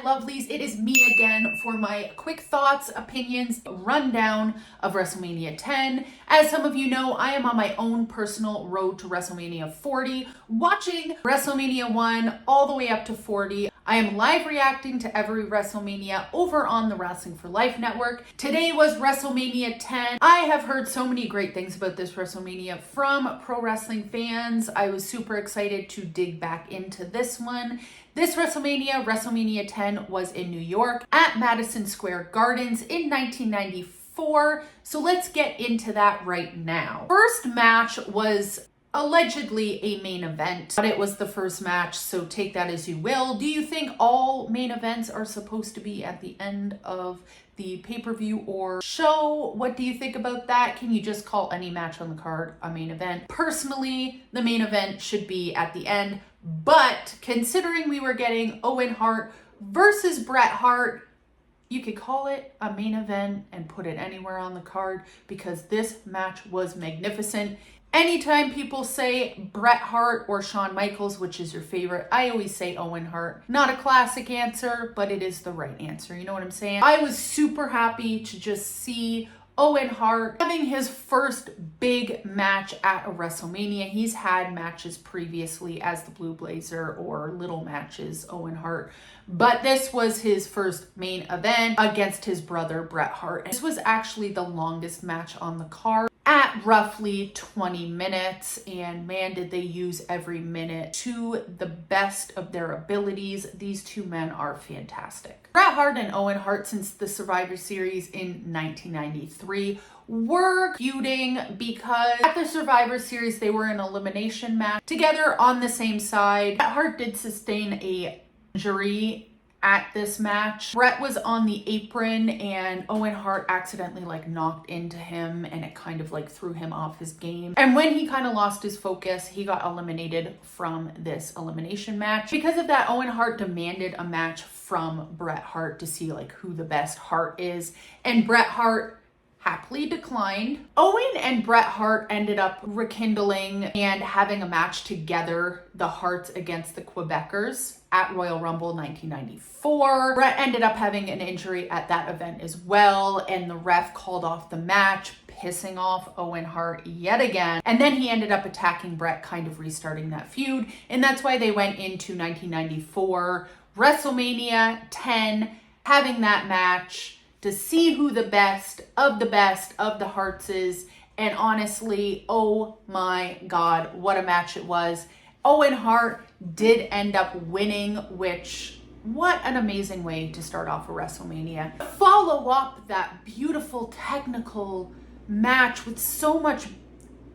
my lovelies, it is me again for my quick thoughts, opinions, rundown of WrestleMania 10. As some of you know, I am on my own personal road to WrestleMania 40, watching WrestleMania 1 all the way up to 40. I am live reacting to every WrestleMania over on the Wrestling for Life network. Today was WrestleMania 10. I have heard so many great things about this WrestleMania from pro wrestling fans. I was super excited to dig back into this one. This WrestleMania, WrestleMania 10, was in New York at Madison Square Gardens in 1994. So let's get into that right now. First match was allegedly a main event, but it was the first match, so take that as you will. Do you think all main events are supposed to be at the end of the pay-per-view or show? What do you think about that? Can you just call any match on the card a main event? Personally, the main event should be at the end, but considering we were getting Owen Hart versus Bret Hart, you could call it a main event and put it anywhere on the card because this match was magnificent. Anytime people say Bret Hart or Shawn Michaels, which is your favorite, I always say Owen Hart. Not a classic answer, but it is the right answer. You know what I'm saying? I was super happy to just see Owen Hart having his first big match at a WrestleMania. He's had matches previously as the Blue Blazer or little matches, Owen Hart. But this was his first main event against his brother, Bret Hart. This was actually the longest match on the card at roughly 20 minutes. And man, did they use every minute to the best of their abilities. These two men are fantastic. Bret Hart and Owen Hart, since the Survivor Series in 1993, were feuding because at the Survivor Series, they were in an elimination match together on the same side. Bret Hart did sustain a injury at this match. Bret was on the apron and Owen Hart accidentally knocked into him and it kind of threw him off his game. And when he kind of lost his focus, he got eliminated from this elimination match. Because of that, Owen Hart demanded a match from Bret Hart to see who the best Hart is. And Bret Hart happily declined. Owen and Bret Hart ended up rekindling and having a match together, the Harts against the Quebecers at Royal Rumble 1994. Bret ended up having an injury at that event as well, and the ref called off the match, pissing off Owen Hart yet again. And then he ended up attacking Bret, kind of restarting that feud, and that's why they went into 1994 WrestleMania 10 having that match to see who the best of the Harts is. And honestly, oh my God, what a match it was. Owen Hart did end up winning, which, what an amazing way to start off a WrestleMania. Follow up that beautiful technical match with so much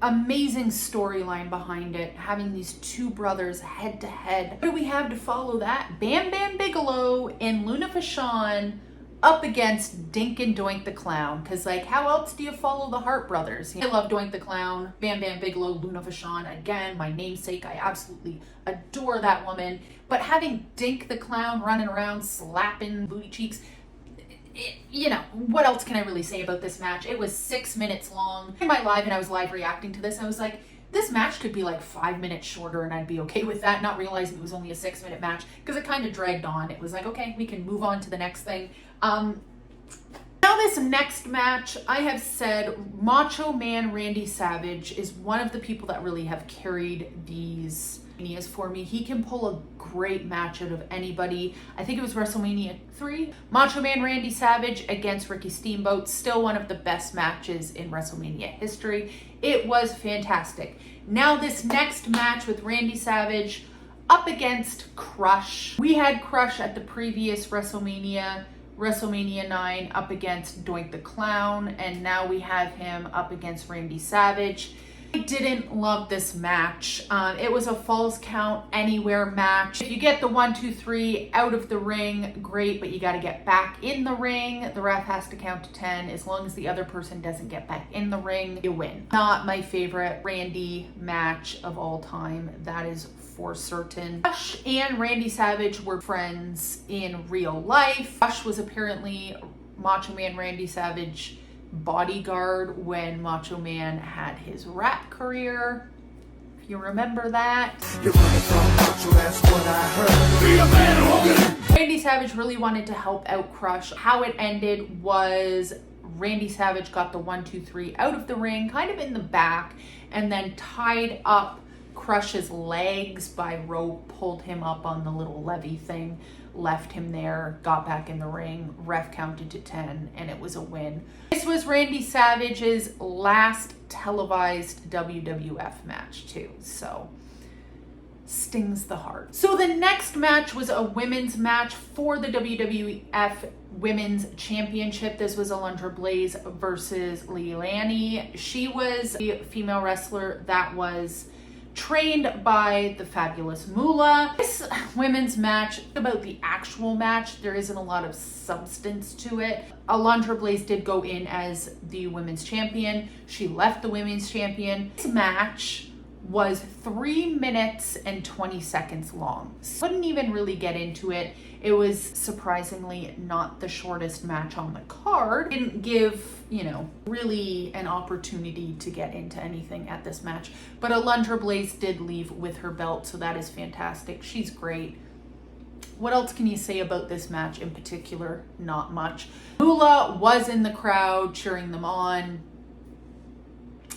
amazing storyline behind it, having these two brothers head to head. What do we have to follow that? Bam Bam Bigelow and Luna Vachon up against Dink and Doink the Clown. Because how else do you follow the Hart brothers? I love Doink the Clown, Bam Bam Bigelow, Luna Vachon. Again, my namesake. I absolutely adore that woman. But having Dink the Clown running around slapping booty cheeks, what else can I really say about this match? It was 6 minutes long. In my live, and I was live reacting to this, I was like, this match could be 5 minutes shorter and I'd be okay with that, not realizing it was only a 6 minute match because it kind of dragged on. It was okay, we can move on to the next thing. Now this next match, I have said Macho Man Randy Savage is one of the people that really have carried these WrestleManias for me. He can pull a great match out of anybody. I think it was WrestleMania 3. Macho Man Randy Savage against Ricky Steamboat, still one of the best matches in WrestleMania history. It was fantastic. Now this next match with Randy Savage up against Crush. We had Crush at the previous WrestleMania 9, up against Doink the Clown, and now we have him up against Randy Savage. I didn't love this match. It was a falls count anywhere match. If you get the 1, 2, 3 out of the ring, great, but you got to get back in the ring. The ref has to count to 10. As long as the other person doesn't get back in the ring, you win. Not my favorite Randy match of all time. That is for certain. Rush and Randy Savage were friends in real life. Rush was apparently Macho Man Randy Savage bodyguard when Macho Man had his rap career. If you remember that. You're running from Macho, that's what I heard. Be a man, Hogan. Randy Savage really wanted to help out Crush. How it ended was Randy Savage got the 1, 2, 3 out of the ring, kind of in the back, and then tied up Crush's legs by rope, pulled him up on the little levee thing, left him there, got back in the ring, ref counted to 10, and it was a win. This was Randy Savage's last televised WWF match too, so stings the heart. So the next match was a women's match for the WWF Women's Championship. This was Alundra Blaze versus Leilani. She was a female wrestler that was trained by the fabulous Moolah. This women's match, about the actual match, there isn't a lot of substance to it. Alundra Blaze did go in as the women's champion. She left the women's champion. This match was 3 minutes and 20 seconds long. Couldn't even really get into it. It was surprisingly not the shortest match on the card. Didn't give, really an opportunity to get into anything at this match. But Alundra Blaze did leave with her belt, so that is fantastic. She's great. What else can you say about this match in particular? Not much. Moolah was in the crowd cheering them on.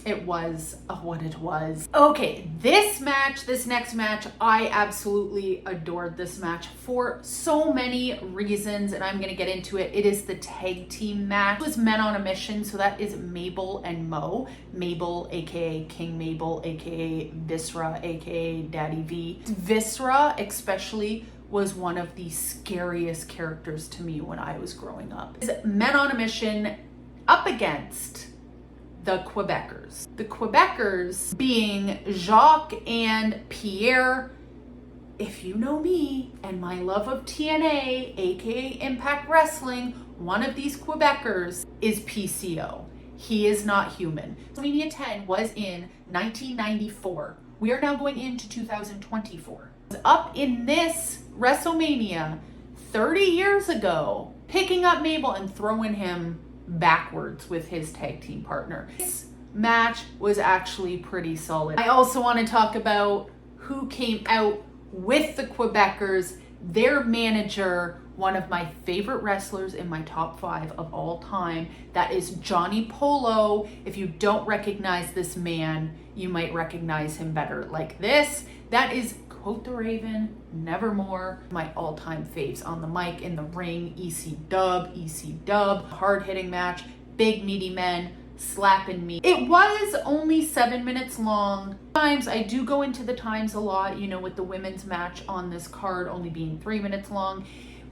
It was what it was. Okay, this next match, I absolutely adored this match for so many reasons, and I'm gonna get into it. It is the tag team match. It was Men on a Mission, so that is Mabel and Mo. Mabel, aka King Mabel, aka Viscera, aka Daddy V. Viscera, especially, was one of the scariest characters to me when I was growing up. Men on a Mission up against the Quebecers. The Quebecers being Jacques and Pierre. If you know me and my love of TNA, aka Impact Wrestling, one of these Quebecers is PCO. He is not human. WrestleMania 10 was in 1994. We are now going into 2024. Up in this WrestleMania 30 years ago, picking up Mabel and throwing him backwards with his tag team partner. This match was actually pretty solid. I also want to talk about who came out with the Quebecers, their manager, one of my favorite wrestlers in my top 5 of all time. That is Johnny Polo. If you don't recognize this man, you might recognize him better like this. That is Quote the Raven, Nevermore, my all-time faves on the mic, in the ring, EC Dub, hard-hitting match, big meaty men, slapping me. It was only 7 minutes long. Sometimes I do go into the times a lot, with the women's match on this card only being 3 minutes long.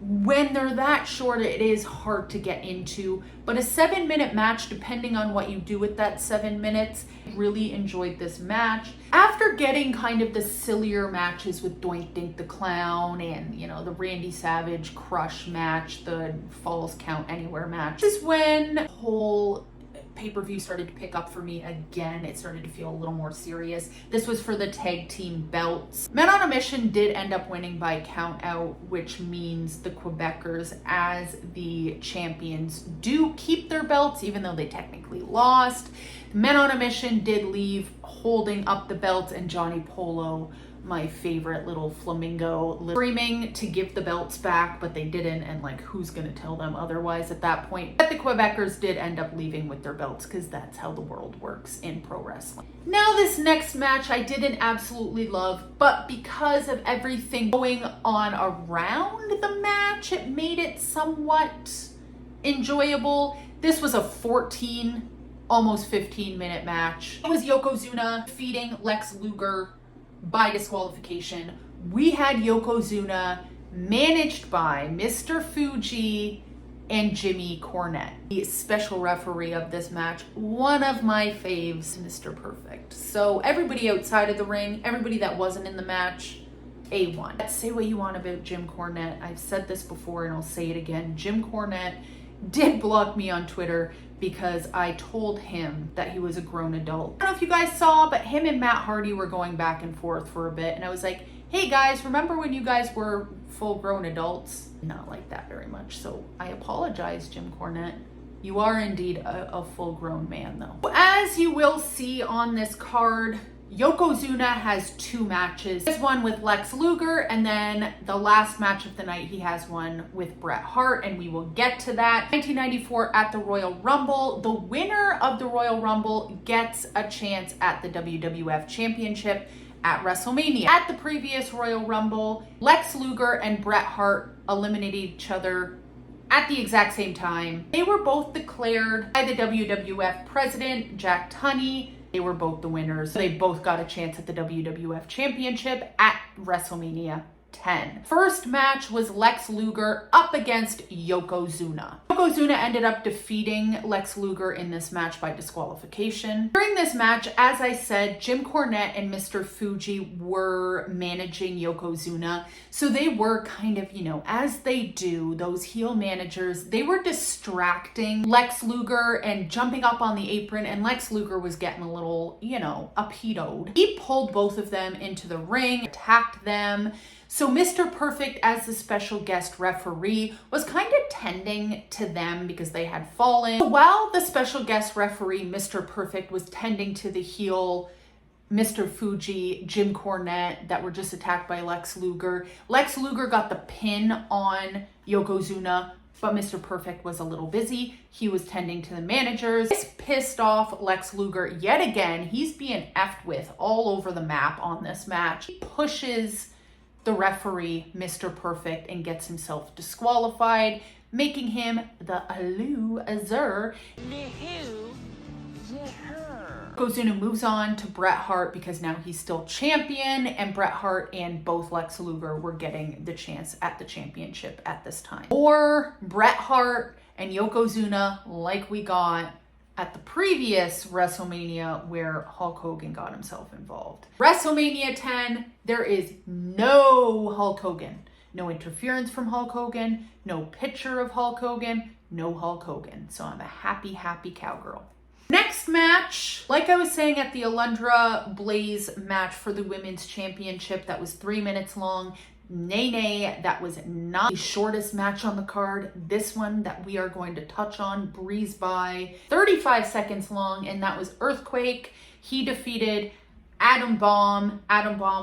When they're that short, it is hard to get into, but a 7-minute match, depending on what you do with that 7 minutes, really enjoyed this match. After getting kind of the sillier matches with Doink Dink the Clown and, the Randy Savage Crush match, the Falls Count Anywhere match, this is when the whole pay-per-view started to pick up for me again. It started to feel a little more serious. This was for the tag team belts. Men on a Mission did end up winning by count out, which means the Quebecers, as the champions, do keep their belts even though they technically lost. Men on a Mission did leave holding up the belts, and Johnny Polo, my favorite little flamingo, screaming to give the belts back, but they didn't, and who's gonna tell them otherwise at that point? But the Quebecers did end up leaving with their belts, because that's how the world works in pro wrestling. Now this next match I didn't absolutely love, but because of everything going on around the match, it made it somewhat enjoyable. This was a 14, almost 15-minute match. It was Yokozuna defeating Lex Luger by disqualification. We had Yokozuna managed by Mr. Fuji and Jimmy Cornette. The special referee of this match, one of my faves, Mr. Perfect. So everybody outside of the ring, everybody that wasn't in the match, A1. Say what you want about Jim Cornette. I've said this before and I'll say it again. Jim Cornette did block me on Twitter because I told him that he was a grown adult. I don't know if you guys saw, but him and Matt Hardy were going back and forth for a bit, and I was like, hey guys, remember when you guys were full-grown adults? Not like that very much, so I apologize, Jim Cornette. You are indeed a full-grown man, though. As you will see on this card, Yokozuna has 2 matches. He has one with Lex Luger, and then the last match of the night, he has one with Bret Hart, and we will get to that. 1994 at the Royal Rumble, the winner of the Royal Rumble gets a chance at the WWF Championship at WrestleMania. At the previous Royal Rumble, Lex Luger and Bret Hart eliminated each other at the exact same time. They were both declared by the WWF president, Jack Tunney. They were both the winners. They both got a chance at the WWF Championship at WrestleMania 10. First match was Lex Luger up against Yokozuna. Yokozuna ended up defeating Lex Luger in this match by disqualification. During this match, as I said, Jim Cornette and Mr. Fuji were managing Yokozuna. So they were kind of, as they do, those heel managers, they were distracting Lex Luger and jumping up on the apron, and Lex Luger was getting a little, upheatoed. He pulled both of them into the ring, attacked them. So Mr. Perfect, as the special guest referee, was kind of tending to them because they had fallen. So while the special guest referee, Mr. Perfect, was tending to the heel Mr. Fuji, Jim Cornette, that were just attacked by Lex Luger got the pin on Yokozuna, but Mr. Perfect was a little busy. He was tending to the managers. This pissed off Lex Luger yet again. He's being effed with all over the map on this match. He pushes the referee, Mr. Perfect, and gets himself disqualified, making him the loser. Yokozuna moves on to Bret Hart because now he's still champion, and Bret Hart and both Lex Luger were getting the chance at the championship at this time. Or Bret Hart and Yokozuna like we got at the previous WrestleMania where Hulk Hogan got himself involved. WrestleMania 10, there is no Hulk Hogan. No interference from Hulk Hogan, no picture of Hulk Hogan, no Hulk Hogan. So I'm a happy, happy cowgirl. Next match, like I was saying at the Alundra Blaze match for the Women's Championship, that was 3 minutes long. Nay, that was not the shortest match on the card. This one that we are going to touch on breezed by, 35 seconds long, and that was Earthquake. He defeated Adam Bomb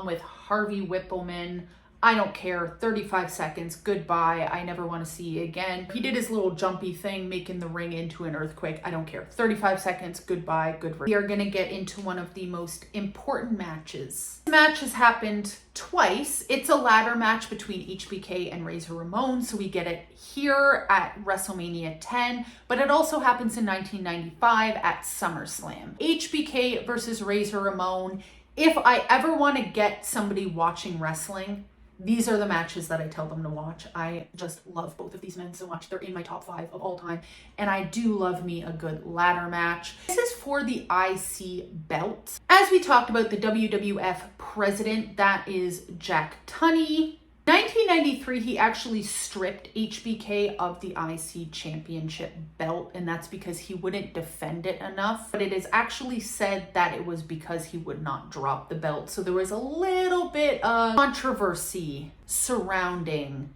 with Harvey Whippleman. I don't care, 35 seconds, goodbye, I never want to see you again. He did his little jumpy thing, making the ring into an earthquake. I don't care, 35 seconds, goodbye, good riddance. We are going to get into one of the most important matches. This match has happened twice. It's a ladder match between HBK and Razor Ramon, so we get it here at WrestleMania 10, but it also happens in 1995 at SummerSlam. HBK versus Razor Ramon. If I ever want to get somebody watching wrestling, these are the matches that I tell them to watch. I just love both of these men so much. They're in my top 5 of all time. And I do love me a good ladder match. This is for the IC belt. As we talked about, the WWF president, that is Jack Tunney. 1993, he actually stripped HBK of the IC championship belt, and that's because he wouldn't defend it enough. But it is actually said that it was because he would not drop the belt. So there was a little bit of controversy surrounding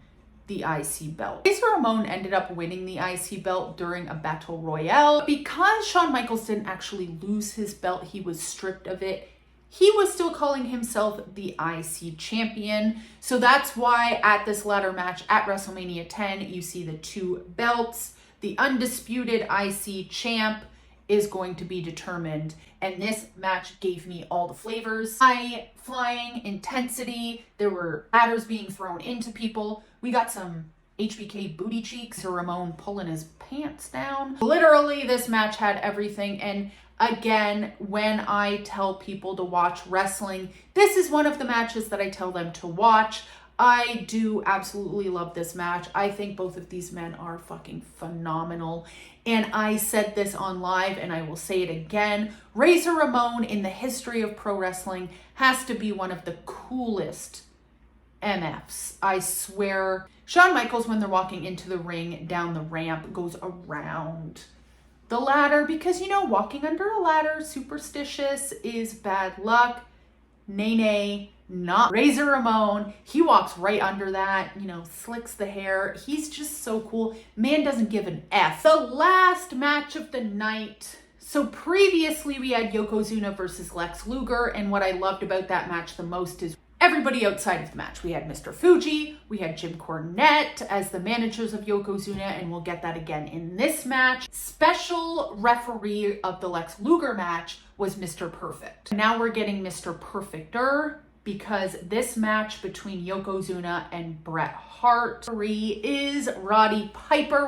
the IC belt. Razor Ramon ended up winning the IC belt during a battle royale. Because Shawn Michaels didn't actually lose his belt, he was stripped of it. He was still calling himself the IC champion. So that's why at this ladder match at WrestleMania 10, you see the 2 belts. The undisputed IC champ is going to be determined. And this match gave me all the flavors. High flying, intensity. There were ladders being thrown into people. We got some HBK booty cheeks, or Ramon pulling his pants down. Literally, this match had everything. And again, when I tell people to watch wrestling, this is one of the matches that I tell them to watch. I do absolutely love this match. I think both of these men are fucking phenomenal. And I said this on live, and I will say it again. Razor Ramon in the history of pro wrestling has to be one of the coolest MFs. I swear. Shawn Michaels, when they're walking into the ring down the ramp, goes around the ladder because, walking under a ladder, superstitious, is bad luck. Nay, not Razor Ramon. He walks right under that, slicks the hair. He's just so cool. Man doesn't give an F. The last match of the night So previously we had Yokozuna versus Lex Luger, and what I loved about that match the most is everybody outside of the match. We had Mr. Fuji, we had Jim Cornette as the managers of Yokozuna, and we'll get that again in this match. Special referee of the Lex Luger match was Mr. Perfect. Now we're getting Mr. Perfecter, because this match between Yokozuna and Bret Hart is Roddy Piper,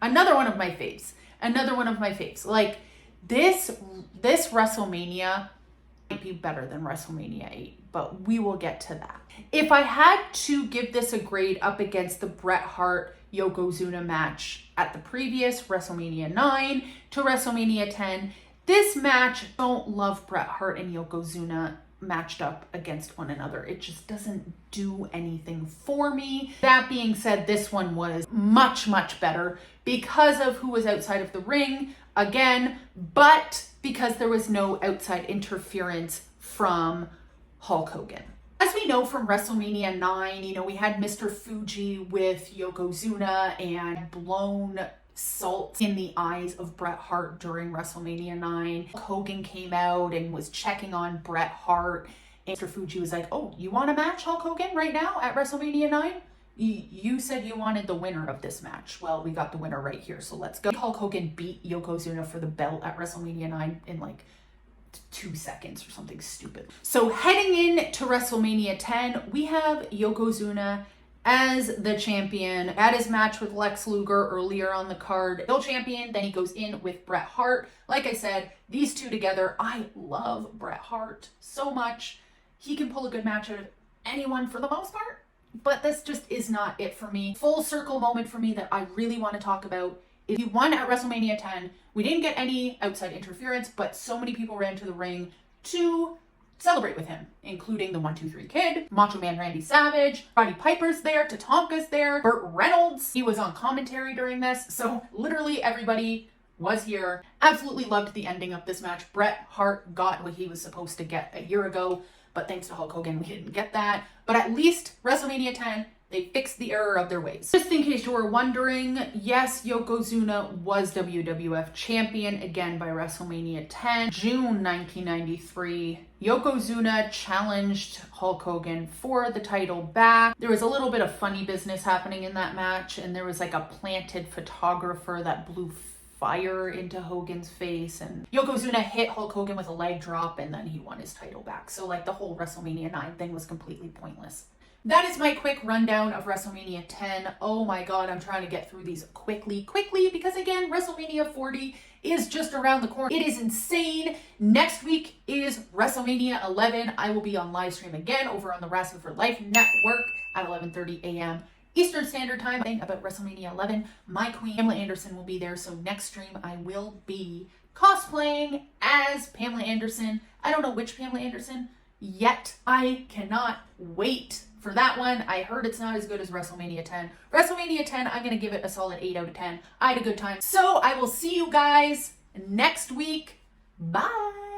another one of my faves. Like this WrestleMania might be better than WrestleMania 8, but we will get to that. If I had to give this a grade up against the Bret Hart Yokozuna match at the previous WrestleMania 9 to WrestleMania 10, this match, don't love Bret Hart and Yokozuna matched up against one another. It just doesn't do anything for me. That being said, this one was much, much better because of who was outside of the ring, again, but because there was no outside interference from Hulk Hogan. As we know from WrestleMania 9, we had Mr. Fuji with Yokozuna and blown salt in the eyes of Bret Hart during WrestleMania 9. Hogan came out and was checking on Bret Hart. And Mr. Fuji was like, "Oh, you want a match, Hulk Hogan, right now at WrestleMania 9? You said you wanted the winner of this match. Well, we got the winner right here, so let's go." Hulk Hogan beat Yokozuna for the belt at WrestleMania 9 in like 2 seconds or something stupid. So heading in to WrestleMania 10, we have Yokozuna as the champion. Had his match with Lex Luger earlier on the card. Still champion, then he goes in with Bret Hart. Like I said, these two together, I love Bret Hart so much. He can pull a good match out of anyone for the most part, but this just is not it for me. Full circle moment for me that I really want to talk about. If he won at WrestleMania 10, we didn't get any outside interference, but so many people ran to the ring to celebrate with him, including the 1-2-3 Kid, Macho Man Randy Savage, Roddy Piper's there, Tatanka's there, Burt Reynolds. He was on commentary during this, so literally everybody was here. Absolutely loved the ending of this match. Bret Hart got what he was supposed to get a year ago, but thanks to Hulk Hogan, we didn't get that. But at least WrestleMania 10, they fixed the error of their ways. Just in case you were wondering, yes, Yokozuna was WWF champion again by WrestleMania 10. June 1993, Yokozuna challenged Hulk Hogan for the title back. There was a little bit of funny business happening in that match, and there was like a planted photographer that blew fire into Hogan's face, and Yokozuna hit Hulk Hogan with a leg drop, and then he won his title back. So like the whole WrestleMania 9 thing was completely pointless. That is my quick rundown of WrestleMania 10. Oh my god, I'm trying to get through these quickly, because again, WrestleMania 40 is just around the corner. It is insane. Next week is WrestleMania 11. I will be on live stream again over on the Wrestling for Life Network at 11:30 a.m. Eastern Standard Time. About WrestleMania 11, my queen Pamela Anderson will be there, so next stream I will be cosplaying as Pamela Anderson. I don't know which Pamela Anderson yet. I cannot wait for that one. I heard it's not as good as WrestleMania 10. WrestleMania 10, I'm going to give it a solid 8 out of 10. I had a good time. So I will see you guys next week. Bye.